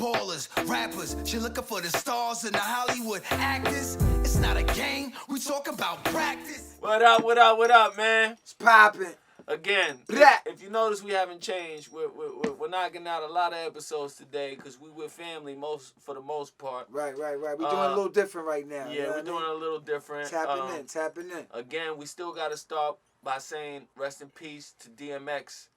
ballers, rappers. She looking for the stars and the Hollywood actors. It's not a game, we talk about practice. What up, man? It's popping. Again, Blah. if you notice, we haven't changed. We're knocking out a lot of episodes today because we with family for the most part. Right. We're doing a little different right now. Yeah, we're doing a little different. Tapping in. Again, we still got to start by saying rest in peace to DMX,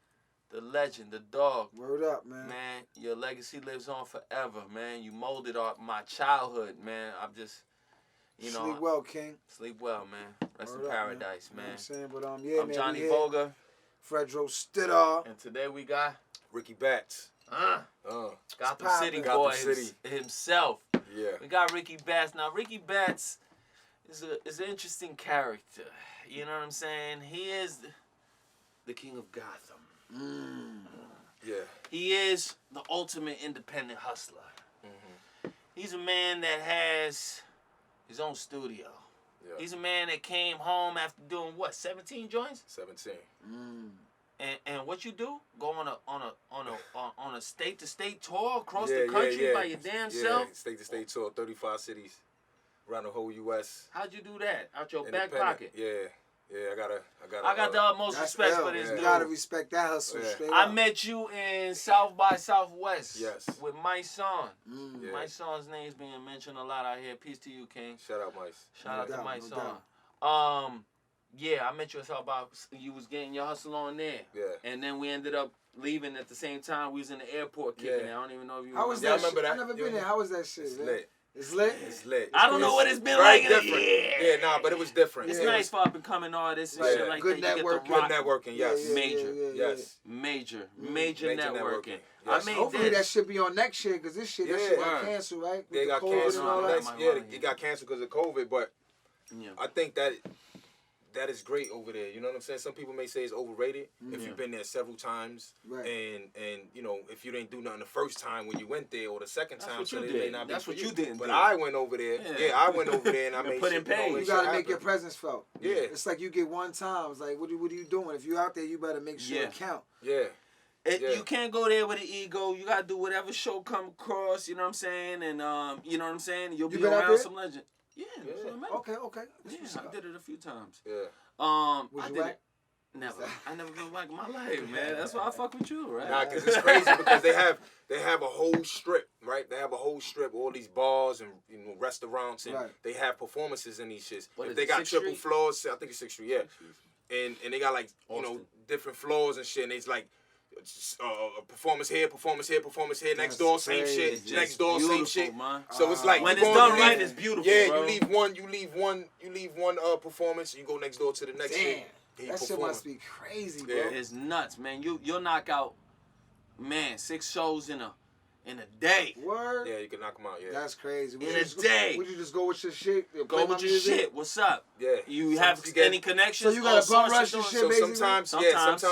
the legend, the dog. Word up, man. Man, your legacy lives on forever, man. You molded my childhood, man. I'm just, Sleep well, King. Sleep well, man. Rest Word in up, paradise, man. You know what I'm saying? But yeah, I'm man, Johnny Voga. Fredro Stidar. And today we got Ricky Batts. Gotham City boy himself. Yeah. We got Ricky Batts. Now, Ricky Batts is an interesting character. You know what I'm saying? He is the king of Gotham. Yeah. He is the ultimate independent hustler. Mm-hmm. He's a man that has his own studio. Yeah. He's a man that came home after doing what, 17 joints? 17. And what you do? Go on a state to state tour across the country by your damn self? State to state tour, 35 cities around the whole U.S. How'd you do that? Out your back pocket? Yeah, I got the utmost respect for this dude. You gotta respect that hustle straight I up. met you in South by Southwest. Yes. With my son. Yeah. My son's name's being mentioned a lot out here. Peace to you, King. Shout out, Mice. Shout out to my no son. doubt. Yeah, I met you in South by. You was getting your hustle on there. Yeah. And then we ended up leaving at the same time. We was in the airport kicking it. I don't even know if you How was remember. that I remember shit? that. I never been there. How was that shit? It's man? lit. It's lit? It's lit. I don't know what it's been very like. different. Yeah, nah, but it was different. It's Yeah, nice for up and coming artists and Right. shit like Good that. You get networking. the rock. Good networking, yes. Major. Yes. Major Major networking. Yes. I mean, Hopefully that should be on next year, because this shit, that shit got Yeah. canceled, right? They With got the COVID canceled. and all that. It got canceled because of COVID, but Yeah. I think that is great over there. You know what I'm saying? Some people may say it's overrated if you've been there several times, Right. and if you didn't do nothing the first time when you went there or the second That's time, what so you it did. may not be That's for what you didn't But do. I went over there. Yeah. Yeah, I went over there and I made put shit, in pain. You shit gotta make happen. your presence felt. Yeah. It's like you get one time. It's like, what are you doing? If you out there, you better make sure it count. Yeah. You can't go there with an ego. You gotta do whatever show come across. You know what I'm saying? And you know what I'm saying? You'll be been out around there? some legend. Yeah. So I met him. Okay. Yeah, I did it a few times. Yeah. I Was you did whack? it. Never. I never been whack in my life, man. That's why I fuck with you, right? Nah, cause it's crazy because they have a whole strip, right? They have a whole strip, all these bars and restaurants, and they have performances in these shits. What If is they it, got 6th triple Street? floors, I think it's 6th Street, yeah. And they got like different floors and shit, and it's like performance here, next door, same crazy. shit, next door, same Beautiful, shit. man. So it's like When you it's go and done you right, leave- it's beautiful. Yeah, bro. you leave one performance, and you go next door to the next shit. He That shit performing. must be crazy, bro. Yeah. It's nuts, man. You'll knock out, man, 6 shows in a day. Word? Yeah, you can knock them out. Yeah. That's crazy. In a day. Would you just go with your shit? Go with your shit. What's up? Yeah. You have any connections? So you gotta All bum rush sorts your of shit, doing- basically? sometimes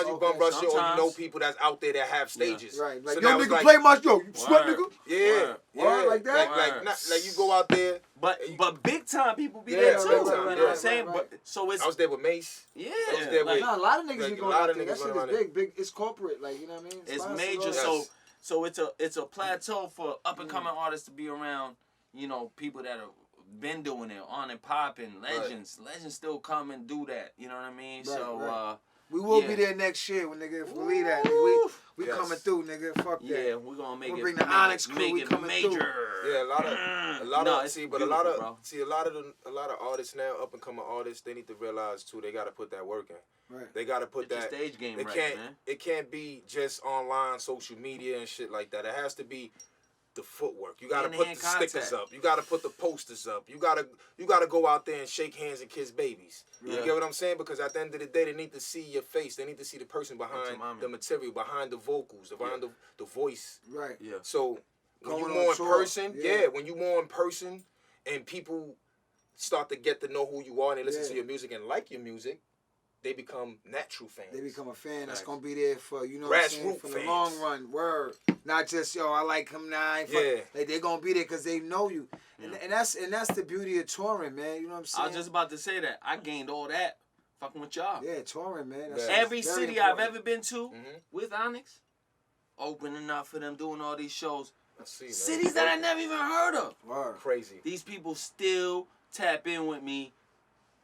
you bum rush it, or you know people that's out there that have stages. Right. Like, So yo, now it's nigga, like- play my show. You sweat, Word. nigga? Yeah, Word, like that? Like you go out there. But big time people be Yeah, there too. big You time, know yeah. what I'm saying? Right. But so it's I was there with Mace. yeah. I was there with- Nah, a lot of niggas Like, be a going lot out of there. That niggas shit going is out big. It's corporate. Like, you know what I mean? It's Sponsors, major. all that. So it's a plateau for up and coming artists to be around. You know, people that have been doing it, on and popping, legends. Legends still come and do that. You know what I mean? Right, so right. We will yeah. be there next year when nigga, if we leave that. Nigga. We Yes. coming through, nigga. Fuck that. yeah, we're gonna make We'll it. bring the make Onyx it, crew, make we it coming through. major. Yeah, a lot No, of it's see, but beautiful, a lot bro. of artists now, up and coming artists, they need to realize too, they gotta put that work in. Right. They gotta put Get your that. stage game It right, can't. man. It can't be just online, social media and shit like that. It has to be the footwork. You gotta put the Hand-to-hand stickers contact. up. You gotta put the posters up. You gotta go out there and shake hands and kiss babies. Yeah. You get what I'm saying? Because at the end of the day, they need to see your face. They need to see the person behind mommy. the material, behind the vocals, behind the voice. Right. Yeah. So when you Going more on in tour, person, yeah. when you more in person, and people start to get to know who you are and they listen to your music and like your music, they become natural fans. They become a fan that's Right. gonna be there for, you know what I'm saying, Grassroots for the fans. long run. Word. Not just, yo, I like him now. I ain't fuck. Yeah. Like, they gonna be there because they know you. Yeah. And that's the beauty of touring, man. You know what I'm saying? I was just about to say that. I gained all that fucking with y'all. Yeah, touring, man. That's Yeah. Every very city important. I've ever been to Mhm. with Onyx, opening up for them, doing all these shows, I see, man. Cities that I never even heard of. Word. Crazy. These people still tap in with me.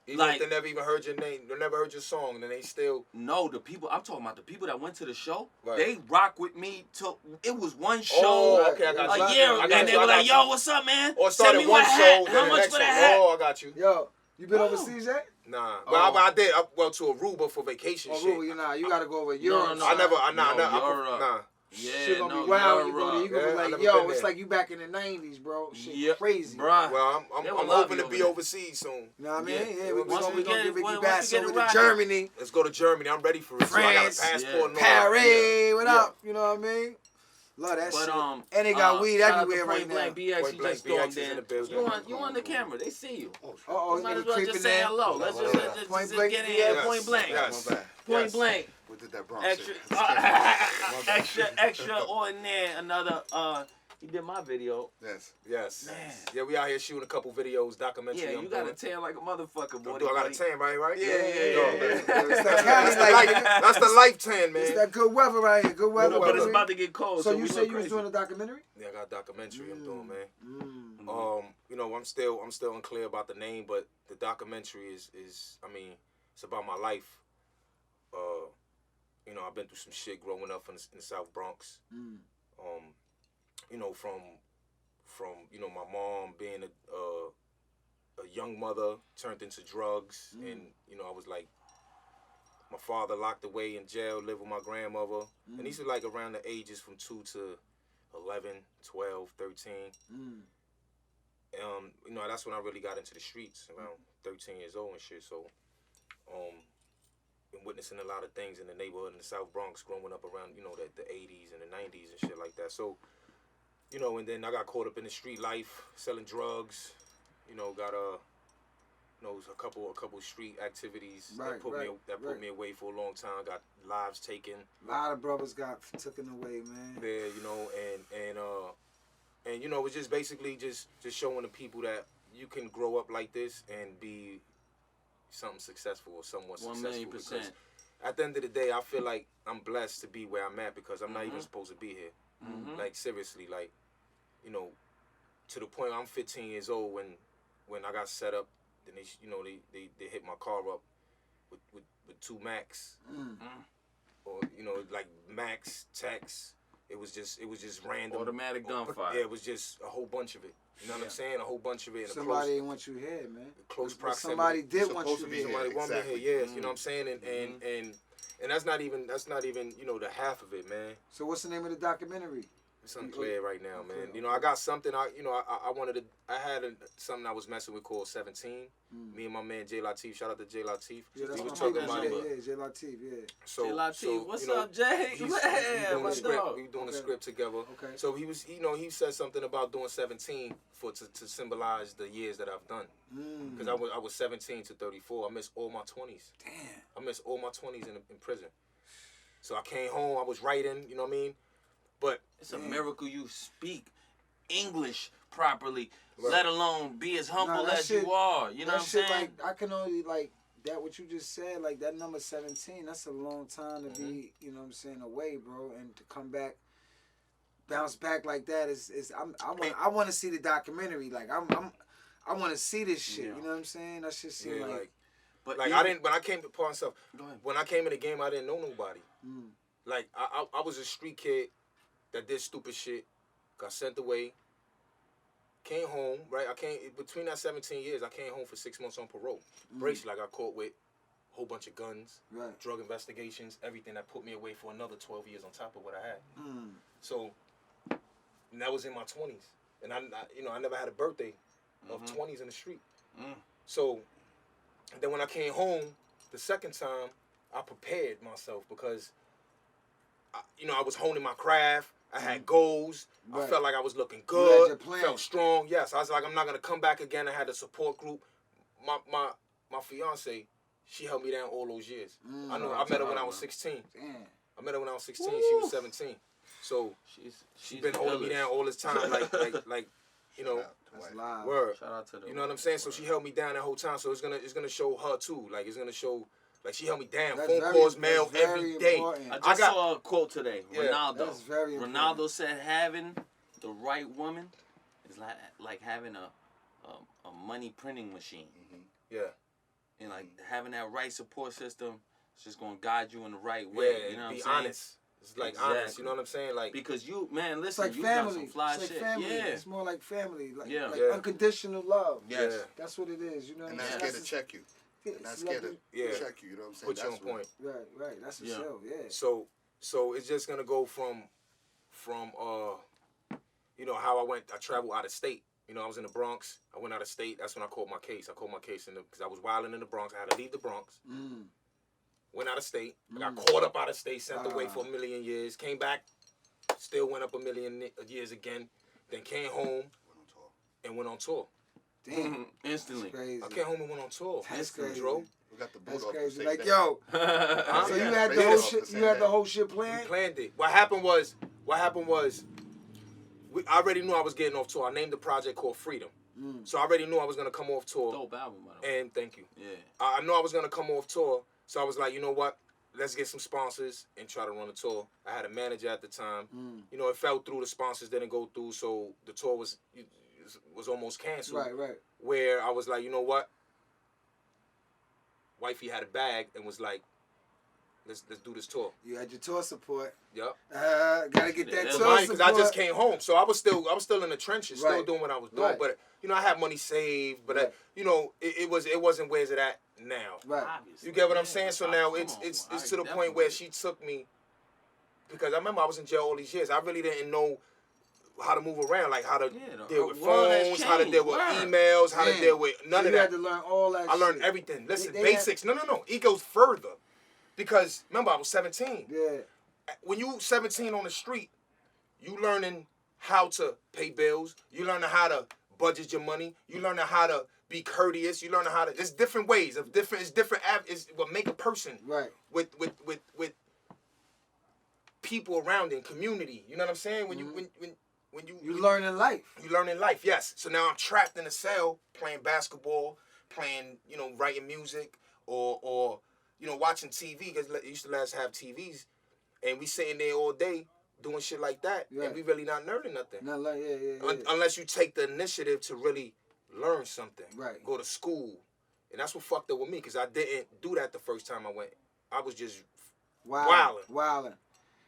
Even Like- if they never even heard your name, they never heard your song, then they still. No, the people I'm talking about, the people that went to the show, Right. they rock with me till it was one show Oh, okay, I got you. a year, I got and they you, were I like, got "Yo, you. what's up, man? Or it Send started me one what show, hat. then How the much next for the one. hat?" Oh, I got you. Yo, you been Oh. overseas yet? Nah, Oh. but I did. Well, to Aruba for vacation. Oh, shit. Ruben, you gotta go over No, Europe. no, I never. No, Nah. Yeah, Shit gonna no, be wild. You you're go there, you gonna Yeah, I be never like, been yo, it's there. like you back in the '90s, bro. Shit Yeah, crazy. bruh. Well, I'm They will love hoping you to be over there. overseas soon. You know what I mean? Yeah. Yeah, we Once gonna we get get- Ricky once back we get over it to rocking. Germany, Let's go to Germany. I'm ready for it. So I got a France, passport. yeah. and all Paris. that. What Yeah. up? You know what I mean? Love that But shit. And they got weed shout out to everywhere right Point Blank now. BX, Point you Blank just stormed BX is in in. the building. You on the camera? They see you. Oh, Might he as well creeping just say in. hello. Let's Point just Blank get in BX. here. Yes. Point Blank. Yes. Point Yes. Blank. We did that Bronx Extra, shit. extraordinary. Another. He did my video. Yes. Yes. Man. Yeah, we out here shooting a couple videos, documentary. Yeah, I'm you got a doing. tan like a motherfucker, boy. I got a tan, right? Yeah. It's that That's Cali the life, life. nigga. That's the life tan, man. It's that good weather right here. Good weather. But it's baby. about to get cold. So we you look say you was crazy. doing a documentary? Yeah, I got a documentary I'm doing, man. Mm. You know, I'm still unclear about the name, but the documentary is I mean, it's about my life. You know, I've been through some shit growing up in the South Bronx. Mm. You know, from you know, my mom being a young mother turned into drugs, and you know, I was like, my father locked away in jail, lived with my grandmother, and these are like around the ages from 2 to 11, 12, 13. Mm. You know, that's when I really got into the streets, around 13 years old and shit. So, been witnessing a lot of things in the neighborhood in the South Bronx, growing up around, you know, the 80s and the 90s and shit like that. So, you know, and then I got caught up in the street life, selling drugs. You know, got you know, a couple street activities that put me away for a long time. Got lives taken. A lot of brothers got taken away, man. Yeah, you know, and you know, it's just basically just showing the people that you can grow up like this and be something successful or somewhat successful. 1,000,000%. Because at the end of the day, I feel like I'm blessed to be where I'm at because I'm not even supposed to be here. Like seriously, like, you know, to the point I'm 15 years old when I got set up. Then they, you know, they hit my car up with 2 Macs, or you know, like Max Tex. It was just random. Automatic gunfire. Yeah, it was just a whole bunch of it. You know what I'm saying? A whole bunch of it. In Somebody didn't want you here, man. close proximity. Somebody did want supposed you to be here. here. Somebody want me Exactly. here, yes. You know what I'm saying? And that's not even you know, the half of it, man. So what's the name of the documentary? It's unclear right now, man. You know, I got something. I wanted to. I had something I was messing with called 17. Me and my man J Latif. Shout out to J Latif. Yeah, that's we was my talking nigga, about it. yeah, Jay Latif, yeah. So, Jay Latif, so, what's you know, up, Jay? We Yeah, doing my the script. dog. We doing the Okay. script together. Okay. So he was, you know, he said something about doing 17 to symbolize the years that I've done. Because I was 17 to 34. I missed all my 20s. Damn. I missed all my 20s in prison. So I came home. I was writing. You know what I mean? But It's a miracle you speak English properly, Right. let alone be as humble that as shit- you are. You know what I'm saying? Like, I can only, like, that what you just said, like, that number 17, that's a long time to be, you know what I'm saying, away, bro. And to come back, bounce back like that I want to see the documentary. Like, I want to see this shit. Yeah. You know what I'm saying? That shit seem yeah, like but like even- I didn't. When I came to Paul myself, Go ahead. when I came in the game, I didn't know nobody. Like I was a street kid that did stupid shit, got sent away, came home. Right, I came between that 17 years. I came home for 6 months on parole. Basically, I got caught with a whole bunch of guns, Right. drug investigations, everything that put me away for another 12 years on top of what I had. So, and that was in my 20s, and I you know, I never had a birthday of 20s in the street. So, and then when I came home the second time, I prepared myself because, you know, I was honing my craft. I had goals. I Right. felt like I was looking You had good. your plan. Felt strong. Yes, I was like, I'm not gonna come back again. I had a support group. My fiance, she held me down all those years. I met her when I was 16. damn. I met her when I was 16. She was 17. So she's been holding me down all this time, like you know. That's live. Word. Shout out to the You know what I'm saying? So she held me down that whole time. So it's gonna show her too. Like it's gonna show, like she held me down. That's Phone very- calls, that's mail very every day. important. I I just got- saw a quote today. Yeah. Ronaldo. That's very important. Ronaldo said having the right woman is like having a money printing machine. Yeah. And like having that right support system is just gonna guide you in the right way. Yeah, you know what I'm be saying? honest. It's like honest, you know what I'm saying? Like Because you, man, It's listen, like you done family. some fly It's like shit. family. Yeah. It's more like family. Like, Yeah. like Yeah. unconditional love. Yes. Yeah. That's what it is. You know what And I'm not saying? scared to check you. Yeah, And not it's scared like- to check you. You know what I'm saying? put you on point. Right. That's a Yeah. show. Yeah. So it's just gonna go from you know how I traveled out of state. You know, I was in the Bronx. I went out of state. That's when I called my case. I called my case because I was wilding in the Bronx. I had to leave the Bronx. Went out of state. I got caught up out of state, sent away for 1 million years. Came back, still went up 1 million years again. Then came home and went on tour. Damn. Instantly. Crazy. I came home and went on tour. That's crazy. Dro. We got the boot That's off the crazy. same Like, day. yo. So Yeah. you had the Straight whole off shit. the You same had day. the whole shit We planned. planned it. What happened was, I already knew I was getting off tour. I named the project called Freedom. So I already knew I was gonna come off tour. Dope album, by the way. And thank you. Yeah. I knew I was gonna come off tour, so I was like, you know what? Let's get some sponsors and try to run a tour. I had a manager at the time. You know, it fell through. The sponsors didn't go through, so the tour was almost canceled. Right. Where I was like, you know what? Wifey had a bag and was like, let's do this tour. You had your tour support. Yep. Gotta get that Yeah, tour Because support. I just came home, so I was still in the trenches, still Right. doing what I was doing. Right. But you know, I had money saved, but Right. you know, it wasn't where's it at now. Right. Obviously. You get what I'm Yeah. saying? So Come now on, it's I to the point where definitely- she took me, because I remember I was in jail all these years. I really didn't know how to move around, like how to Yeah, the deal with world has phones, how to deal with changed. emails, how to Man. deal with none So of you that. had to learn all that I learned shit. everything. Listen, They basics. No. It goes further. Because remember, I was 17. Yeah. When you 17 on the street, you learning how to pay bills. You learning how to budget your money. You learning how to be courteous. You learning how to. There's different ways of different. It's what make a person Right. with people around in community. You know what I'm saying? When You learning life. you learn in life, yes. So now I'm trapped in a cell playing basketball, playing, you know, writing music, or you know, watching TV, because it used to let us have TVs, and we sitting there all day doing shit like that, Right. and we really not learning nothing. Not like yeah. Unless you take the initiative to really learn something. Right. Go to school. And that's what fucked up with me, because I didn't do that the first time I went. I was just Wilding.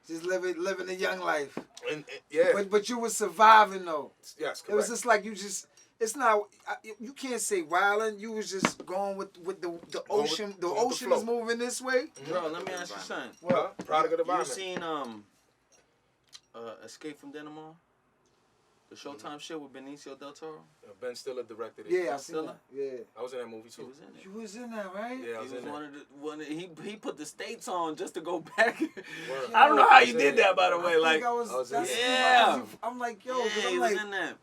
Just living a young life. and yeah. But you was surviving though. Yes, correct. It was just like you just. It's not. You can't say wilding. You was just going with the ocean. The going with the ocean is flow. moving this way. Bro, let me ask you something. Huh? Product of the You environment. seen Escape from Denmark? The Showtime shit with Benicio del Toro? Ben Stiller directed it. Yeah, I seen Stiller? that. Yeah. I was in that movie He too. was in it. You was in that, right? Yeah, I He was was in one there. of the he put the states on just to go back. Word. I don't know how you I was did in that, by the I way. think Like, I was. I was That's in there. I'm like, yo, yeah, but he I'm was like, in there.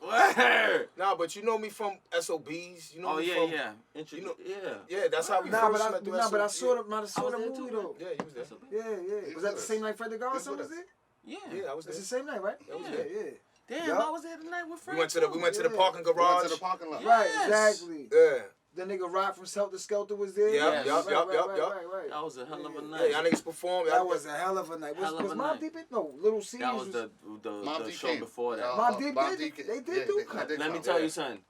Word. Nah, but you know me from SOBs. You know Oh me yeah, from, yeah. You know- yeah. Yeah, that's how we nah, first but I met through saw SOB. the, I saw was the there movie too, though. Yeah, he was there. That's a- Yeah. He Was that the was same night Fred the He was Godson with was us. there? Yeah. Yeah, I was there. It's the same night, right? That was Yeah, there. yeah. Damn, Yup. I was there tonight with Frank. We went to the Yeah. parking We went garage. to the parking lot. Right, Yes. exactly. Yeah. The nigga Rock from Helter Skelter was there. Yeah, Yes. yup. Right. That was a hell of a Yeah. night. Yeah, y'all niggas performed. That was a hell of a night. Hell of Was a Mob night. Deep it? No, Little Caesars. That was Mobb the Deep show came. before that. Mobb Deep Mobb did? Deep They did yeah, do they come. did Let me come, tell yeah. you something.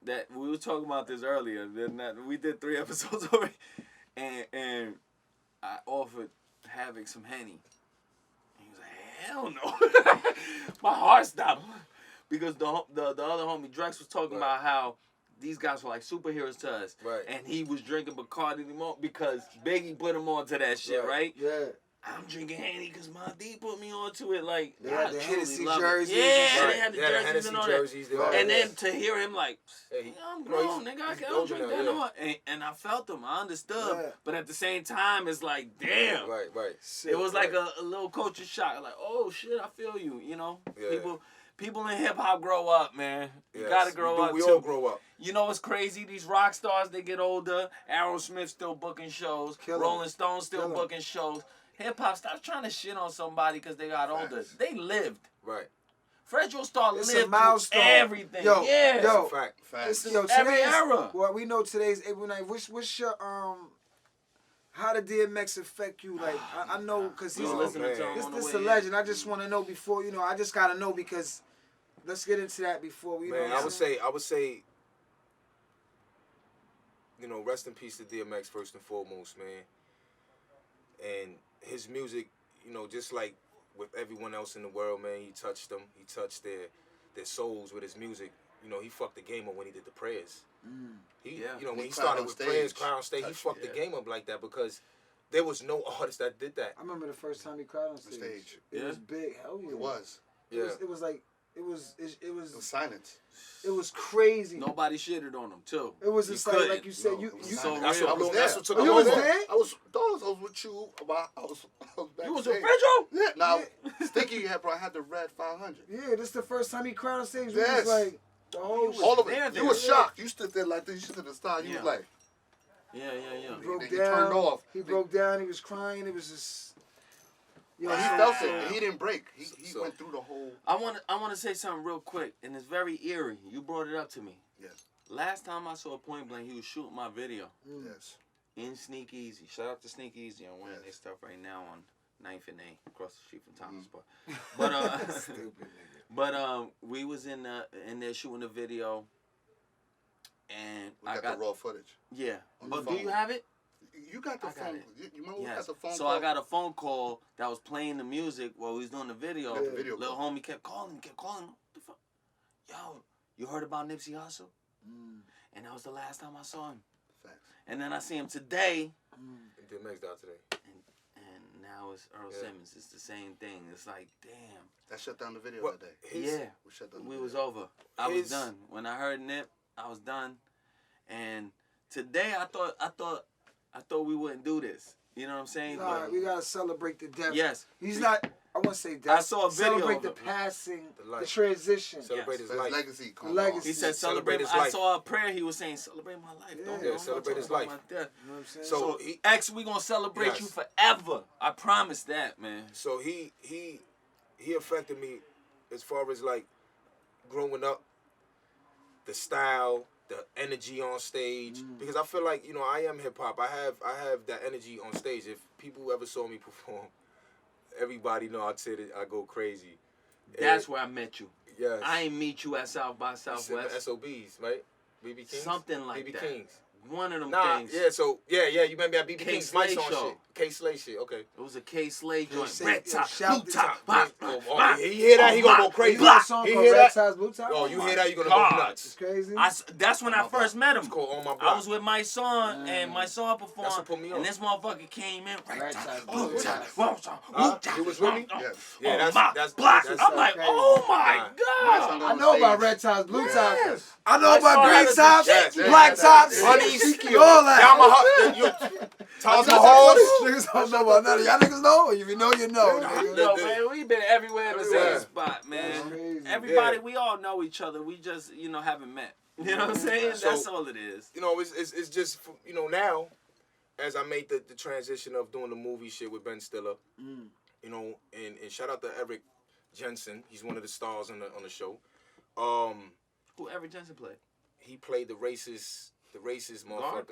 That we were talking about this earlier. We did 3 episodes already, and I offered Havoc some Henny. He was like, "Hell no!" My heart stopped because the other homie Drex was talking about how these guys were like superheroes to us, Right. and he was drinking Bacardi anymore because Biggie put him on to that shit, right? Yeah. I'm drinking Henny because my D put me onto it. Like, They had I the truly Hennessy love it. jerseys Yeah, and they shit. had the Yeah, jerseys Hennessy and all jerseys, that. all And that. then to hear him like, Hey, I'm you know, grown, he's- nigga, I he's don't older drink now, that no yeah. more. And I felt him, I understood. Yeah. But at the same time, it's like, damn. Right. It was like Right. a little culture shock. Like, oh shit, I feel you. You know, Yeah. people in hip hop grow up, man. You Yes, gotta grow up we too. all grow up. You know what's crazy? These rock stars, they get older. Aerosmith still booking shows. Kill 'em. Rolling Stones still Kill 'em. booking shows. Hip hop, stop trying to shit on somebody because they got older. Facts. They lived. Right. Fred Joe Star It's lived a through milestone. everything. Yo, yeah. yo. That's a fact. Facts. Yo, Every today's, era. Well, we know today's April 9th. What's your How did DMX affect you? Like, I know, because he's We was listening to him on the this way a in. legend. I just want to know before, I just got to know because let's get into that before we, Man, I would say, rest in peace to DMX first and foremost, man. And his music, just like with everyone else in the world, man, he touched them. He touched their souls with his music. He fucked the game up when he did the prayers. When he started with prayers, Cry on Stage, he fucked the game up like that because there was no artist that did that. I remember the first time he cried on stage. It was big. Hell yeah. It was. It was like, it was silence. It was crazy. Nobody shitted on him too. It was just like you said. So that's real. what took him You was over. there? I was with you. I was back. You was with Pedro? Yeah. Now, Stinky had the red 500. Yeah, this is the first time he cried on stage. Yes. It was like the whole All of there, it. You was shocked. You stood there like this. You stood in the style. You was like. Yeah. Broke He down. turned off. He broke down. He was crying. It was just. He felt it. And he didn't break. He went through the whole. I want to say something real quick, and it's very eerie. You brought it up to me. Yes. Last time I saw Point Blank, he was shooting my video Yes. in Sneak Easy. Shout out to Sneak Easy. I'm wearing their stuff right now on 9th and A, across the street from Thomas Park. But Stupid nigga. but we was in there shooting the video, and We got the raw footage. Yeah. On the But do phone. you have it? You got the I got phone. it. You remember we Yes. got the phone So call? I got a phone call that was playing the music while we was doing the video. Got the video Little call. homie kept calling. What the fuck? Yo, you heard about Nipsey Hussle? And that was the last time I saw him. Facts. And then I see him today, DMX died today. and now it's Earl Yeah. Simmons. It's the same thing. It's like, damn. That shut down the video What- that day. Yeah. We shut down the We video. was over. I was His- done. When I heard Nip, I was done. And today I thought we wouldn't do this. You know what I'm saying? Nah, But we gotta celebrate the death. yes. He's not. I want to say death. I saw a video Celebrate of the him. passing, The the life. transition. Celebrate his His life. legacy. Come legacy. on. He said, Celebrate his I life. saw a prayer. He was saying, celebrate my life. Yeah. Don't Celebrate talk his about life. my death. You know what I'm saying? So X, we gonna celebrate Yes. you forever. I promise that, man. So he affected me as far as like growing up, the style, the energy on stage. Because I feel like I am hip hop. I have that energy on stage. If people ever saw me perform, everybody know I go crazy. That's where I met you. Yes. I ain't meet you at South by Southwest. SOBs, right? BB Kings. Something like BB that. Kings. One of them Nah, things. yeah. So you met me at BB K King's Slade Mics on show. shit. K Slade shit. Okay. It was a K Slade joint. Slade, Red yeah, top, shout blue to top, top. He hear that, he gonna go crazy. You got a song He called hear Red that? Ties, Blue Ties? Oh, you hear that? You gonna God. go It's nuts. crazy. That's when I first met him. It's called On My I Block. was with my son, and my son That's performed, what put me on. and this motherfucker came in, Red red Ties, top, Blue blue Ties. top, blue top, He was with me? Yes. Yeah, on that's- my that's- block. that's I'm like, crazy. oh my Nah. God. I know about Red Ties, Blue Ties. I know My about son green had a tops, Yes, black yes, tops, Honeys, all that. Taj Mahal's. Niggas don't know about none of y'all niggas know. If you know, you know. nigga. Yo, man, we've been everywhere in the same Everywhere. spot, That's man. crazy. Everybody, Yeah. we all know each other. We just, haven't met. You know what I'm saying? So- That's all it is. It's just now, as I made the transition of doing the movie shit with Ben Stiller, and shout out to Eric Jensen. He's one of the stars on the show. Who Eric Jensen played? He played the racist motherfucker. Guard?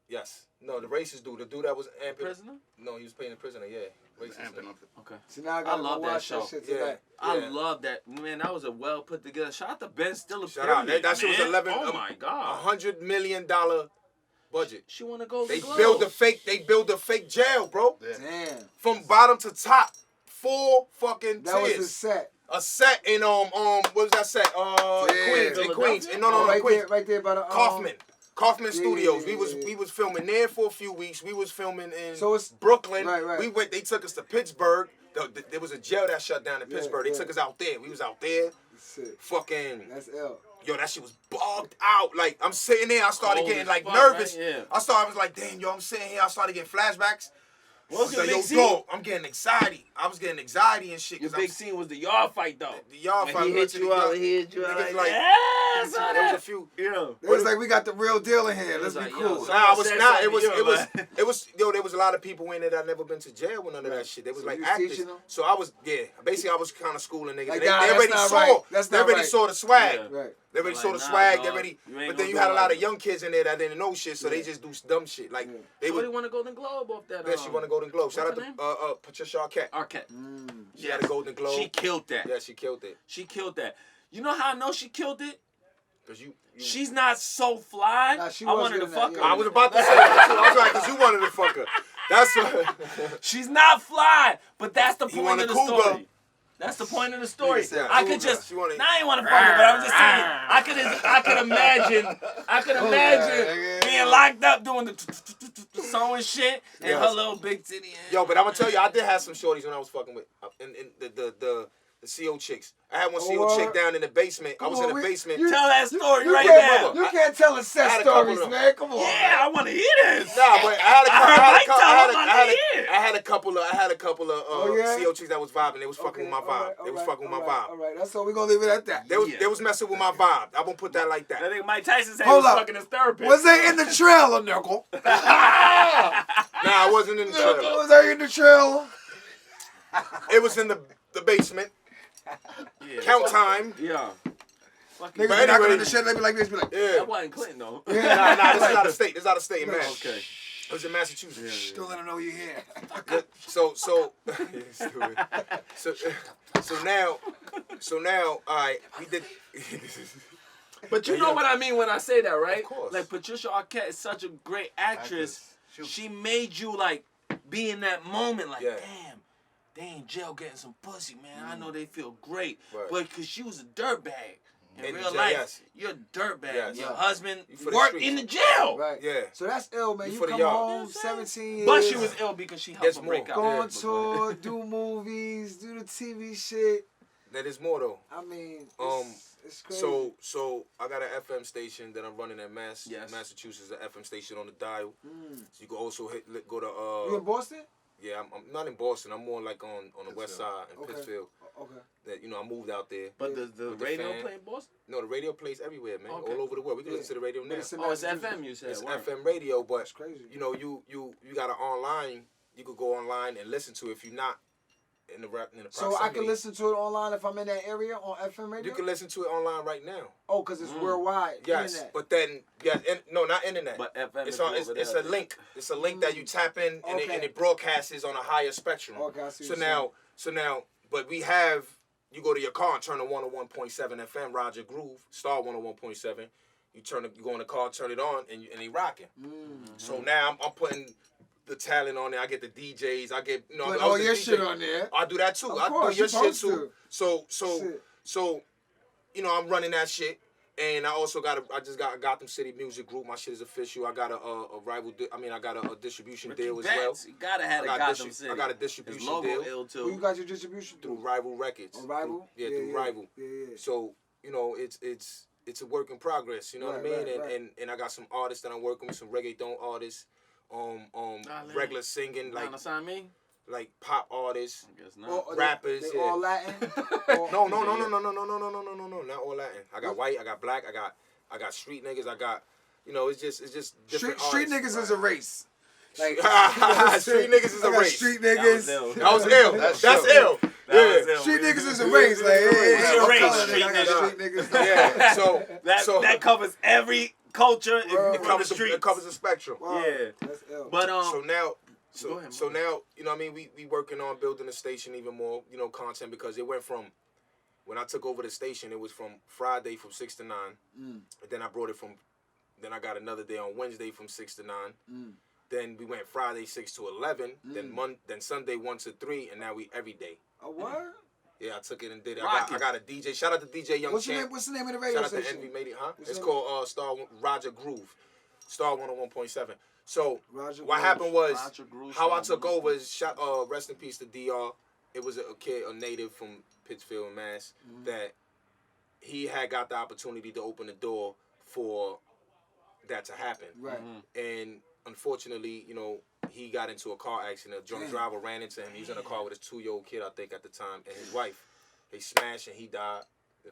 Yes. No, the racist dude. The dude that was amping. Prisoner? No, he was playing the prisoner. Yeah. Racist. Amping up. Okay. So now I I gotta love go that watch show. that shit Yeah. tonight. I Yeah. love that. Man, that was a well put together. Shout out to Ben Stiller. Shout out. period, That shit was man. 11. Oh my God. $100 million budget. She want to go. They build a fake jail, bro. Yeah. Damn. From bottom to top. 4 fucking That was tiers. his set. A set in what was that set? Queens, in Queens. No, right Queens. there, right there by the Kaufman Studios. yeah, We was filming there for a few weeks. We was filming in So it's- Brooklyn. right. They took us to Pittsburgh. There was a jail that shut down in Yeah, Pittsburgh. They yeah. took us out there. We was out there. Sick. Fucking That's L. yo, that shit was bugged out. Like I'm sitting there, I started Cold getting as like fuck, nervous. right? Yeah. I was like, damn, yo, I'm sitting here. I started getting flashbacks. What's your I was big like, scene? yo, dog, I'm getting anxiety. I was getting anxiety and shit. Your 'cause big scene was the yard fight though. The yard When fight. he we went hit to you the out. yard- He hit you out. Niggas Like, like- yeah, I saw There was that. a few. Yeah. It was like we got the real deal in here. Let's was be like, cool. yo, Nah, I was said not. It something, was. you It were was. like- It was. Yo, there was a lot of people in there that never been to jail with none of that shit. They was So like you was actors. teaching them? So I was. Yeah. Basically, I was kind of schooling niggas. Like, they nah, that's already not saw. right. That's they not already right. saw the swag. Yeah. Right. They already Like, saw the nah, swag. dog, They already. you ain't But then gonna you do had a lot like of young kids in there that didn't know shit, so they just do dumb shit. Like they Shorty would. won a Golden Globe off that. Yeah, she won a Golden Globe. Shout out what's her to name? Patricia Arquette. Arquette. She had a Golden Globe. She killed that. Yeah, she killed it. She killed that. You know how I know she killed it? Cause you She's not so fly. Nah, she I was wanted to good in fuck that, her. yeah. I was about to say that too. I was like, cause you wanted to fuck her. That's what. She's not fly, but that's the He point wanted of the cougar. story. That's the point of the story. Nigga said I cougar. could just. She wanted- Now I ain't want to fuck her, but I'm just saying. I could imagine. I could imagine being locked up doing the sewing shit and her Yes. little big titty. Yo, but I'm gonna tell you, I did have some shorties when I was fucking with, in the CO chicks. I had one CO chick down in the basement. I was in the basement. Tell that story You right can't, now. you can't tell us I had set a couple stories, of them. man. Come on. Yeah, I want to hear this. Nah, but I had a couple of Oh, yeah? CO chicks that was vibing. They was fucking with my vibe. They was fucking with my All vibe. right, that's all. We're going to leave it at that. They was messing with my vibe. I won't put that like I that. think Mike Tyson said he Hold was up. fucking his therapist. Was they in the trailer, Nickel? Nah, I wasn't in the trailer. Was they in the trailer? It was in the basement. Yeah. Count time. Yeah. Niggas But be knocking anyway- on the shit, they be like this, be like, Yeah. That wasn't Clinton though. Nah, this is out of state. This is out of state, man. Okay. It was in Massachusetts. still let them know you're here. So now, all right, we did. But you know what I mean when I say that, right? Of course. Like Patricia Arquette is such a great actress. She made you like be in that moment, like Yeah. damn, they in jail getting some pussy, man. I know they feel great, Right. but because she was a dirtbag. In In real jail, life, yes. you're a dirtbag. Yes. Your Right. husband You for the worked streets. in the jail. Right. Yeah. So that's ill, man. You You for the come yard. home, 17 years. But she was ill because she helped There's her more. break out. Go Yeah, on but- tour, do movies, do the TV shit. That is more though. I mean, it's crazy. So I got an FM station that I'm running at Yes. Massachusetts, an FM station on the dial. So you can also go you in to Boston? yeah, I'm not in Boston. I'm more like on the west side in Okay. Pittsfield. Okay. That I moved out there. But the With the radio fan. play in Boston? No, the radio plays everywhere, man. Okay. All over the world. We can listen to the radio now. But it's in Oh, it's Massachusetts. FM. You said. It's Word. FM radio, but That's crazy. you got it online. You could go online and listen to it if you're not in the proximity. So I can listen to it online if I'm in that area on FM radio? You can listen to it online right now. Oh, because it's worldwide. Yes, Internet. but then no, not internet. But FM it's is on. over It's there. a link. It's a link that you tap in and, Okay. it broadcasts on a higher spectrum. Okay, I see So what you're now, but we have. You go to your car and turn on 101.7 FM, Roger Groove, Star 101.7. You go in the car, turn it on, and they rocking. So now I'm putting the talent on there. I get the DJs. I get Put I was all the your DJ. shit on there. I do that too. Of I course, do your you shit supposed too. to. So, I'm running that shit, and I also got a Gotham City music group. My shit is official. I got a rival. I got a distribution deal as well. You gotta have a I got Gotham City. I got a His distribution logo deal ill Who you too. got your distribution through through? Rival Records. On Rival? Through Rival. Yeah. So it's a work in progress. You know what I Right, mean? right. And I got some artists that I'm working with, some reggaeton artists, regular singing Trying to sign me? like pop artists. I guess not. Or Rappers, They yeah. all Latin? No, not all Latin. I got white, I got black, I got street niggas, I got it's just different Street artists. niggas is a race. Like, Street niggas is a I got race. Street That niggas. was ill. That was ill. That's ill. That was ill. Street niggas is a race. Like, It's a I'm race, calling it, street I got niggas. street niggas. Yeah. So That covers every culture Word. from the it streets. covers the spectrum. Wow, Yeah. That's ill. But So now, Go ahead, so Mom. now, you know what I mean? We working on building the station even more, content, because it went from, when I took over the station, it was from Friday from 6 to 9. And then then I got another day on Wednesday from 6 to 9. Then we went Friday 6 to 11. Then Sunday 1 to 3, and now we every day. A word? Yeah, I took it and did it. Rockin'. I got a DJ. Shout out to DJ Young What's Champ. the name of the radio Shout out to station? Envy Made it, huh? What's It's the called Star Roger Groove, Star 101.7. So Roger what Groove. happened was Roger Groove, how I Star took over is rest in peace to DR. It was a kid, a native from Pittsfield, Mass, that he had got the opportunity to open the door for that to happen. Right. And unfortunately, he got into a car accident. A drunk driver ran into him. He was in a car with his 2-year-old kid, I think, at the time, and his wife. They smashed and he died.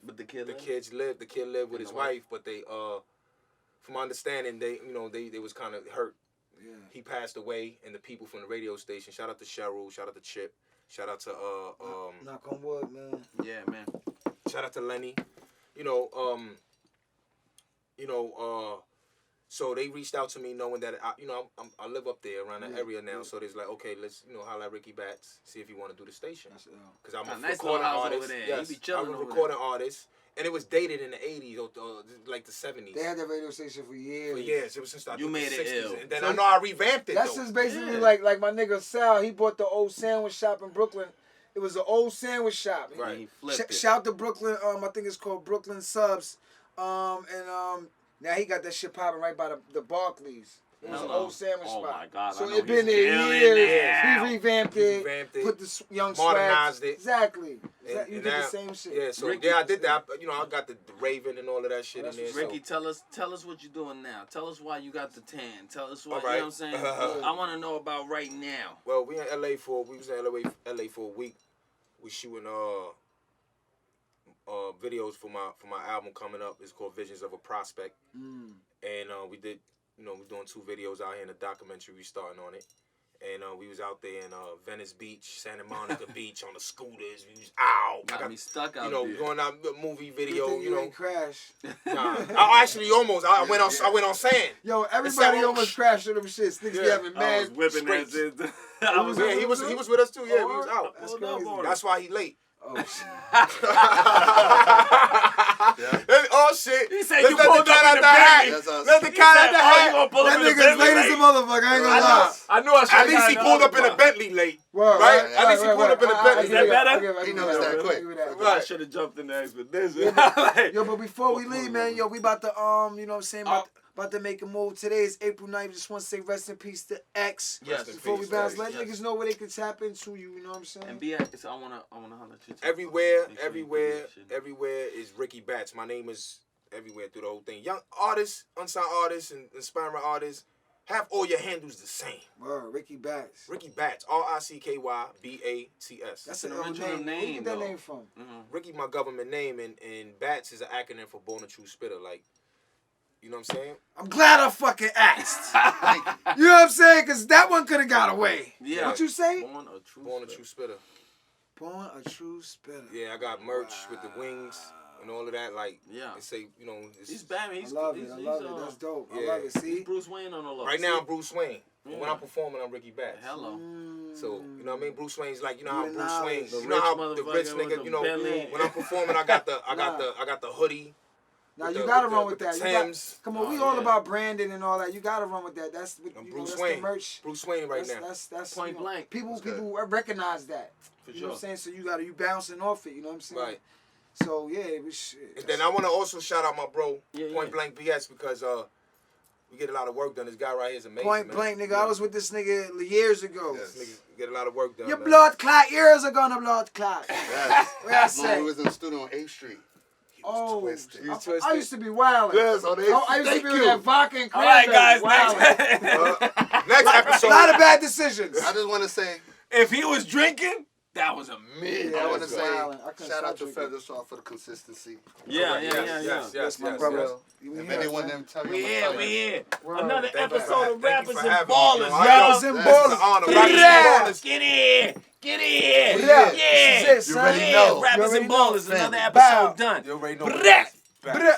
But the kid The lived? kids lived. The kid lived with And his the wife? wife, but they, from my understanding, they was kind of hurt. Yeah. He passed away, and the people from the radio station. Shout out to Cheryl. Shout out to Chip. Shout out to Knock on wood, man. Yeah, man. shout out to Lenny. you know, so they reached out to me knowing that I live up there around the area now. So there's like, okay, let's holler at Ricky Bats, see if you want to do the station. Because I'm a nice recording little house artist. over there. Yes, You be chilling I'm a over recording artist, and it was dated in the '80s or like the '70s. They had that radio station for years. For years, it was since You made the it 60s. ill. And then So I know I revamped it. That's though. just basically Yeah. like my nigga Sal. He bought the old sandwich shop in Brooklyn. It was an old sandwich shop. Right. He flipped it. Shout to Brooklyn. I think it's called Brooklyn Subs. Now he got that shit popping right by the Barclays. It was an Hello. old sandwich Oh spot. my God, I So know it been he's there killing years. now. He revamped it. Put the young Modernized swag. it. Exactly. And You did now- the same shit. Yeah, so Ricky- I did that. I got the Raven and all of that shit in there. Ricky, tell us what you're doing now. Tell us why you got the tan. Tell us what, All right. you know what I'm saying? I want to know about right now. Well, we was in LA for a week. We shooting videos for my album coming up. It's called Visions of a Prospect. And we did, we're doing 2 videos out here in the documentary. We starting on it. And we was out there in Venice Beach, Santa Monica Beach on the scooters. We was out. Got me stuck out You know, there. going out movie Good video. thing You know, ain't crash. nah. I actually almost. I went on sand. Yo, everybody It's almost crashed on them shits. Niggas be Yeah. having I mad was whipping that scrapes. shit. I was Yeah, he was with us too. Yeah, we was out. That's pulled up crazy. on him. That's why he late. Oh shit. Oh shit! He said Let you the pulled cat up out in the the hat. Bentley. That's us. Let the He cat said, out the oh, you hat. gonna pull up That in the nigga's Bentley late as a late? motherfucker. I ain't gonna lie. I knew I should At least he pulled up in a Bentley late. Word, Right? At least he pulled up in a Bentley. Is that better? He knows that quick. I should have jumped in the expedition. Yeah, Like, Yo, but before we leave, man, yo, we about to you know what I'm saying, about to make a move. Today is April 9th. Just want to say rest in peace to X. Yes. Before we Peace, bounce, X, let yes. niggas know where they can tap into you know what I'm saying? and be at, so I wanna holler at you. too. Everywhere, Make sure you do everywhere, that shit. everywhere is Ricky Bats. My name is everywhere through the whole thing. Young artists, unsigned artists, and inspiring artists. Have all your handles the same. Word, Ricky Bats. Ricky Bats. RICKYBATS. That's an an old original name. Where you name, get that though. name from? Ricky, my government name, and Bats is an acronym for Born a True Spitter. Like, you know what I'm saying? I'm glad I fucking asked. Thank you. You know what I'm saying? Because that one could have got away. Yeah. What you say? Born a true Born a spitter. True Spitter. Born a true spitter. Yeah, I got merch with the wings and all of that. Like, Yeah. they say, it's, He's Batman. I He's, love it. he's, I love it. he's, That's dope. I yeah. love it. He's See? Bruce Wayne on the low. right now I'm Bruce Wayne. But when Yeah. I'm performing, I'm Ricky Bats. Hello. So, you know what I mean? Bruce Wayne's like, you know how You the Bruce Wayne, knowledge. The you know rich how the motherfucker rich with nigga, the you know, Bentley. when I'm performing, I got the hoodie. Now with you the- gotta with run the- with with that. the You got, Timbs. come on, we Oh, all yeah. about branding and all that. You gotta run with that. That's what I'm you Bruce know, that's Wayne. the merch. Bruce Wayne right now. That's Point you know, blank. People That's good. recognize that. For You know what I'm sure. saying? So you bouncing off it. You know what I'm saying? Right. So yeah, it was shit. And then I want to also shout out my bro, Yeah, Point yeah. Blank BS, because we get a lot of work done. This guy right here is amazing. Point man. blank, nigga. I was with this nigga years ago. Yes. This nigga get a lot of work done. Your man. blood clot ears are gonna blood clot. Yes. Where I When say? we was in the studio on 8th Street. He was Oh, twisted. You I twisted. used to be wildin'. Yes, on 8th Oh, I used to Thank be you. with that vodka and All right, cranberry. guys. Wildin'. Next episode. A lot of bad decisions. I just want to say, If he was drinking, that was a I Yeah, want to was say, wildin'. I couldn't shout out stop to drinking. Feathershaw for the consistency. Yeah, Yes, my yes, brother. yes. You If here, anyone man? them tell you, We I'm here, telling we you. here. Word. Another Thank you for episode of thank you Rappers for and having me, Ballers, yo. Rappers yo. and It's Ballers. an honor. Yeah. Rappers and Ballers. Get in. Get in. Yeah. Yeah. This is it, You son. already Yeah, know. Rappers You and already know, Ballers, another family. episode Bow. done. You already know what Brett. it is. Back. Bruh.